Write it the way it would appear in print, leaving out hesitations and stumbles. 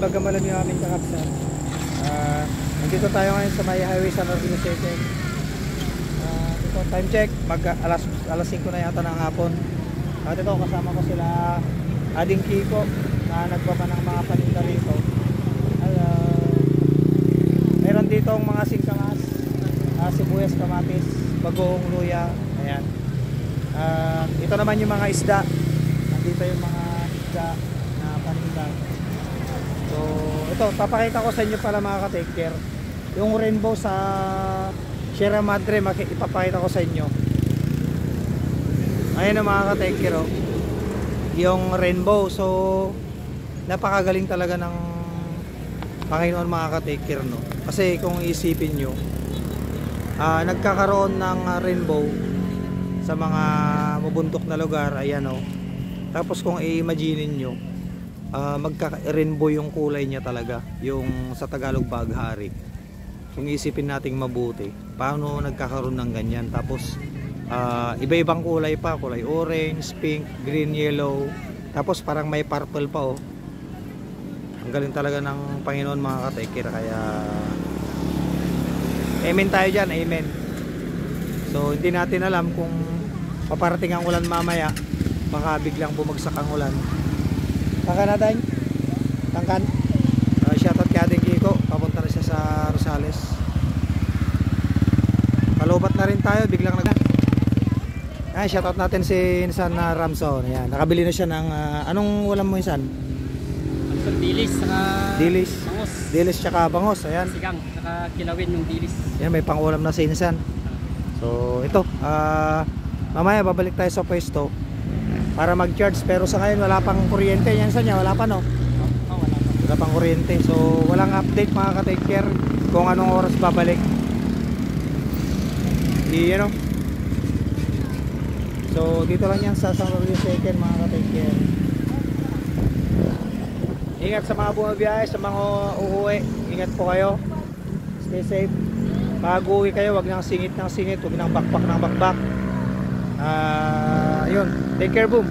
Bagamalan yung aming kakapsan. Nandito tayo ngayon sa may highway San Organization. Ito, time check, alas 5 na yata ng hapon. At ito, kasama ko sila Ading Kiko na nagbaba ng mga paninda rito. Meron dito ang mga singkamas, sibuyas, kamatis, bagoong luya. Ayan. Ito naman yung mga isda. Nandito yung mga isda na paninda. So, ito, papakita ko sa inyo pala mga ka-take care. Yung rainbow sa Sierra Madre, ipapakita ko sa inyo. Ayan ang mga ka-take care, oh. Yung rainbow. So, napakagaling talaga ng Panginoon mga ka-take care, no? Kasi kung isipin nyo, nagkakaroon ng rainbow sa mga mabundok na lugar. Ayan, oh. Tapos kung i-imagine nyo, magka-rainbow yung kulay niya talaga, yung sa Tagalog baghari. Kung isipin nating mabuti, paano nagkakaroon ng ganyan. Tapos iba-ibang kulay pa, kulay orange, pink, green, yellow, tapos parang may purple pa, oh. Ang galing talaga ng Panginoon mga ka-take care. Kaya amen tayo dyan, amen. So hindi natin alam kung paparating ang ulan mamaya, baka biglang bumagsak ang ulan. Tangkan natin, tangkan. Shoutout kay Ading Kiko, papunta na siya sa Rosales. Palubat na rin tayo, biglang shoutout natin si Insan na Ramson. Ayan, nakabili na siya ng anong ulam mo, Insan? Dilis, saka dilis, bangos. Dilis tsaka bangos. Ayan, Sigang, saka kilawin yung dilis. Ayan, may pang-ulam na si Insan. So ito, mamaya babalik tayo sa pwesto para mag-charge, pero sa ngayon wala pang kuryente. Yan sa niya, wala pa, no? Wala pang kuryente. So walang update mga ka-take care kung anong oras babalik. Ano? So dito lang yan sa San Organization mga ka-take care. Ingat sa mga bumabiyahe, sa mga uuwi. Ingat po kayo. Stay safe. Bago uwi kayo, wag nang singit ng singit, wag nang bakbak ng bakbak. Ayun, take care, boom.